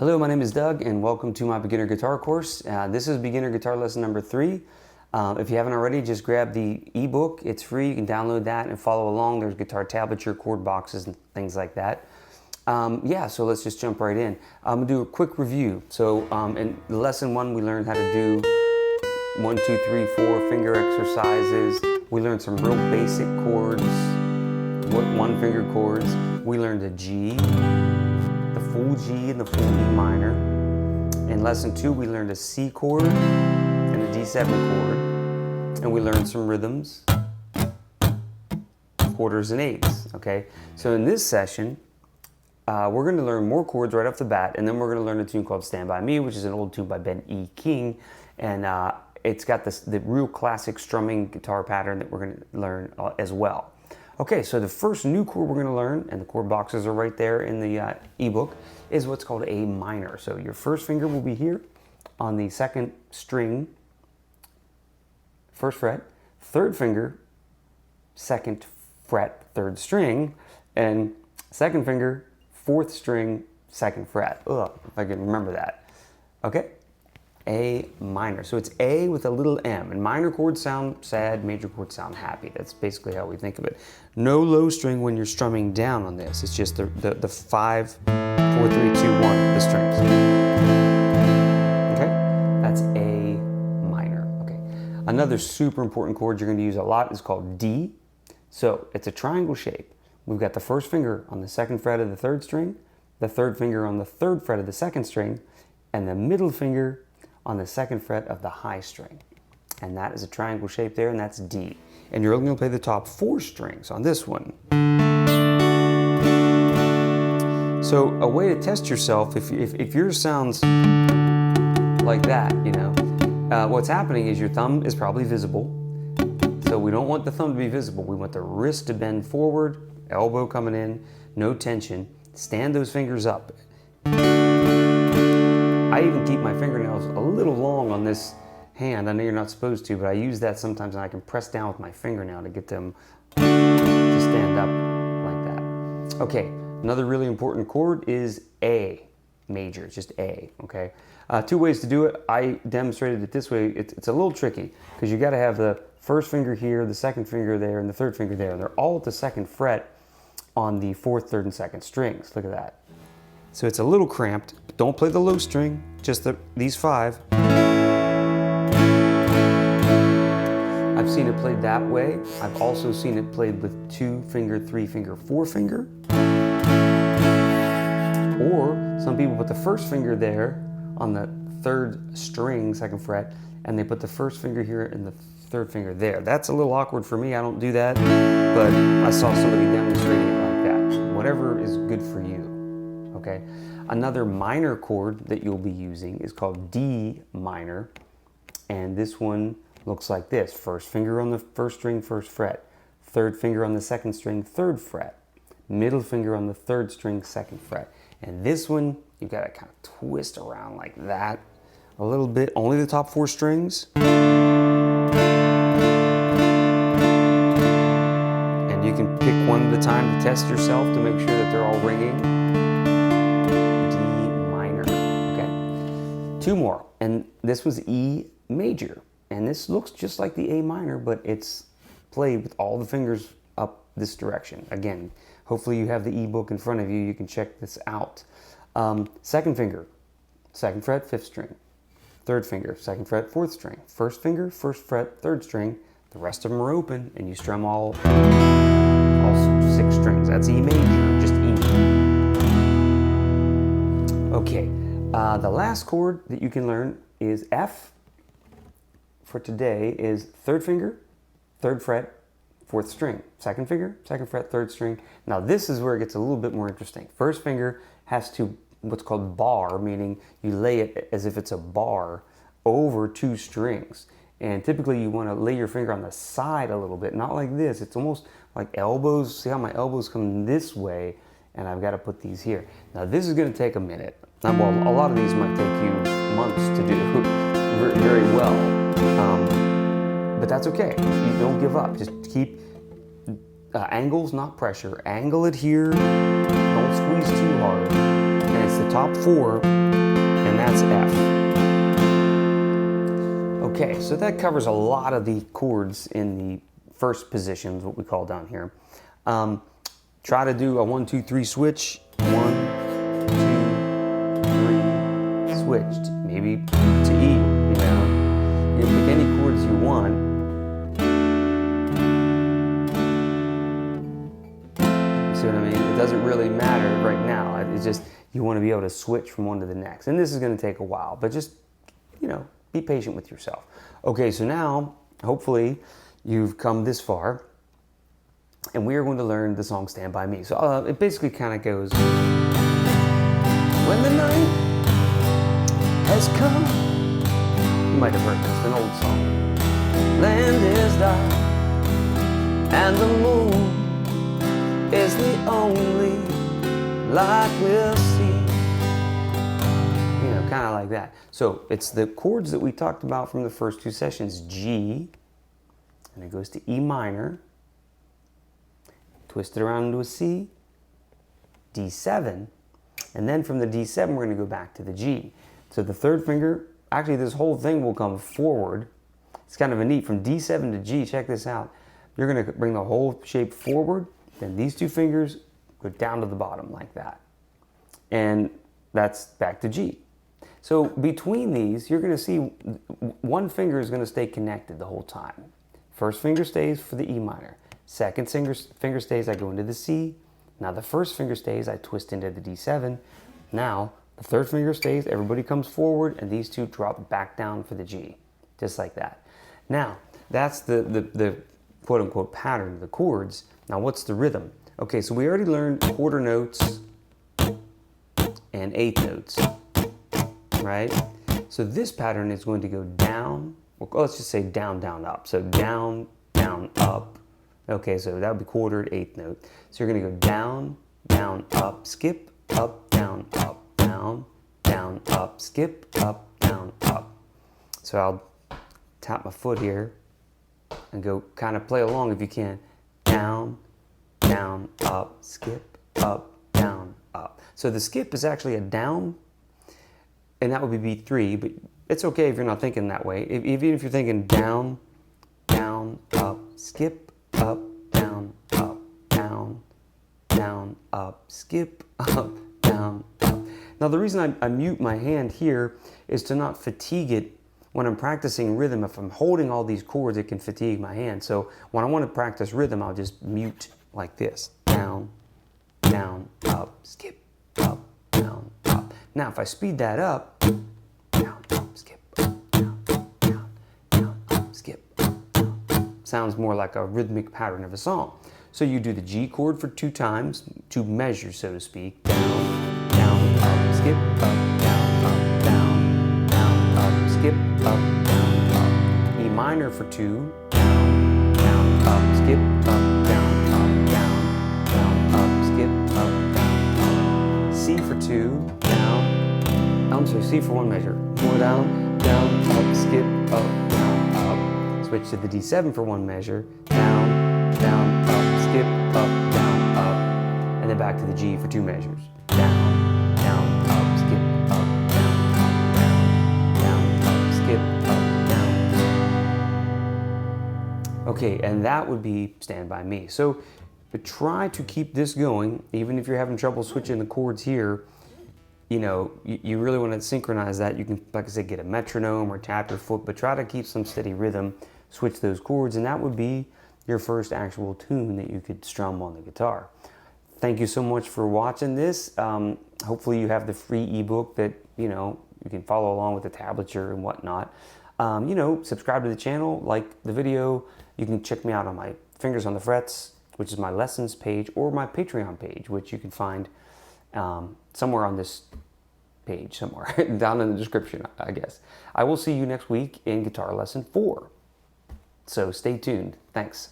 Hello, my name is Doug and welcome to my beginner guitar course. This is beginner guitar lesson number 3. If you haven't already, just grab the ebook. It's free. You can download that and follow along. There's guitar tablature, chord boxes, and things like that. So let's just jump right in. I'm going to do a quick review. So in lesson 1, we learned how to do 1, 2, 3, 4 finger exercises. We learned some real basic chords, one finger chords. We learned a G, the full G and the full E minor. In lesson 2, we learned a C chord and a D7 chord, and we learned some rhythms, quarters and eighths. Okay, so in this session, we're going to learn more chords right off the bat, and then we're going to learn a tune called "Stand By Me," which is an old tune by Ben E. King, and it's got the real classic strumming guitar pattern that we're going to learn as well. Okay, so the first new chord we're going to learn, and the chord boxes are right there in the ebook, is what's called A minor. So your first finger will be here on the second string, first fret, third finger, second fret, third string, and second finger, fourth string, second fret. Ugh, if I can remember that. Okay, A minor. So it's A with a little M, and minor chords sound sad, major chords sound happy. That's basically how we think of it. No low string when you're strumming down on this. It's just the 5, 4, 3, 2, 1, the strings. Okay, that's A minor. Okay, another super important chord you're going to use a lot is called D. So it's a triangle shape. We've got the first finger on the second fret of the third string, the third finger on the third fret of the second string, and the middle finger on the second fret of the high string. And that is a triangle shape there, and that's D. And you're only going to play the top 4 strings on this one. So a way to test yourself, if yours sounds like that, you know, what's happening is your thumb is probably visible. So we don't want the thumb to be visible. We want the wrist to bend forward, elbow coming in, no tension. Stand those fingers up. I even keep my fingernails a little long on this hand. I know you're not supposed to, but I use that sometimes, and I can press down with my fingernail to get them to stand up like that. Okay, another really important chord is A major, just A, okay? 2 ways to do it. I demonstrated it this way. It's a little tricky because you got to have the first finger here, the second finger there, and the third finger there. They're all at the second fret on the 4th, 3rd, and 2nd strings. Look at that. So it's a little cramped, but don't play the low string, just these 5. I've seen it played that way. I've also seen it played with 2 finger, 3 finger, 4 finger. Or some people put the first finger there on the 3rd string, 2nd fret, and they put the first finger here and the 3rd finger there. That's a little awkward for me. I don't do that, but I saw somebody demonstrating it like that. Whatever is good for you. Okay. Another minor chord that you'll be using is called D minor, and this one looks like this. First finger on the first string, first fret. Third finger on the second string, third fret. Middle finger on the third string, second fret. And this one, you've got to kind of twist around like that a little bit. Only the top 4 strings. And you can pick one at a time to test yourself to make sure that they're all ringing. 2 more, and this was E major, and this looks just like the A minor, but it's played with all the fingers up this direction. Again, hopefully you have the ebook in front of you. You can check this out. Second finger, 2nd fret, 5th string. Third finger, 2nd fret, 4th string. First finger, 1st fret, 3rd string. The rest of them are open, and you strum all 6 strings. That's E major, just E. Okay. The last chord that you can learn is F for today is 3rd finger, 3rd fret, 4th string. 2nd finger, 2nd fret, 3rd string. Now this is where it gets a little bit more interesting. First finger has to what's called bar, meaning you lay it as if it's a bar over 2 strings. And typically you want to lay your finger on the side a little bit, not like this. It's almost like elbows. See how my elbows come this way, and I've got to put these here. Now this is going to take a minute. Well, a lot of these might take you months to do very well, but that's okay. You don't give up. Just keep angles, not pressure. Angle it here. Don't squeeze too hard. And it's the top 4 and that's F. Okay, so that covers a lot of the chords in the first position, what we call down here. Try to do a 1, 2, 3 switch. 1, 2, 3, switch. Maybe to E, you know. You can pick any chords you want. See what I mean? It doesn't really matter right now. It's just you want to be able to switch from one to the next. And this is going to take a while, but just, you know, be patient with yourself. Okay, so now, hopefully, you've come this far, and we are going to learn the song Stand By Me. So it basically kind of goes, when the night has come, you might have heard this, an old song. Land is dark, and the moon is the only light we'll see. You know, kind of like that. So it's the chords that we talked about from the first 2 sessions. G, and it goes to E minor, twist it around into a C, D7, and then from the D7 we're going to go back to the G. So the third finger, actually this whole thing will come forward. It's kind of a neat, from D7 to G, check this out. You're going to bring the whole shape forward, then these 2 fingers go down to the bottom like that. And that's back to G. So between these, you're going to see one finger is going to stay connected the whole time. First finger stays for the E minor. Second finger stays, I go into the C. Now the first finger stays, I twist into the D7. Now the third finger stays, everybody comes forward, and these 2 drop back down for the G. Just like that. Now, that's the quote-unquote pattern, the chords. Now what's the rhythm? Okay, so we already learned quarter notes and eighth notes, right? So this pattern is going to go down, well, let's just say down, down, up. So down, down, up. Okay, so that would be quartered eighth note. So you're going to go down, down, up, skip, up, down, down, up, skip, up, down, up. So I'll tap my foot here and go kind of play along if you can. Down, down, up, skip, up, down, up. So the skip is actually a down, and that would be B3, but it's okay if you're not thinking that way. Even if you're thinking down, down, up, skip, up, down, down, up, skip, up, down, up. Now the reason I mute my hand here is to not fatigue it when I'm practicing rhythm. If I'm holding all these chords, it can fatigue my hand. So when I want to practice rhythm, I'll just mute like this. Down, down, up, skip, up, down, up. Now if I speed that up, down, up, skip, up, down, up, skip, up, down, up. Sounds more like a rhythmic pattern of a song. So you do the G chord for 2 times, 2 measures, so to speak. Down, down, up, skip, up, down, up, skip, up, down, up. E minor for 2, down, down, up, skip, up, down, up, skip, up, down. C for 2, down, I'm sorry, C for 1 measure. 4 down, up, skip, up, down, up. Switch to the D7 for 1 measure. Down, up, skip, up, down, up. And then back to the G for 2 measures. Down, up, skip, up, down, up, skip, up, down. Okay, and that would be Stand By Me. So but try to keep this going, even if you're having trouble switching the chords here. You know, you really want to synchronize that. You can, like I said, get a metronome or tap your foot, but try to keep some steady rhythm, switch those chords, and that would be your first actual tune that you could strum on the guitar. Thank you so much for watching this. Hopefully you have the free ebook that, you know, you can follow along with the tablature and whatnot. You know, subscribe to the channel, like the video. You can check me out on my Fingers on the Frets, which is my lessons page, or my Patreon page, which you can find somewhere on this page, somewhere down in the description, I guess. I will see you next week in guitar lesson 4. So stay tuned. Thanks.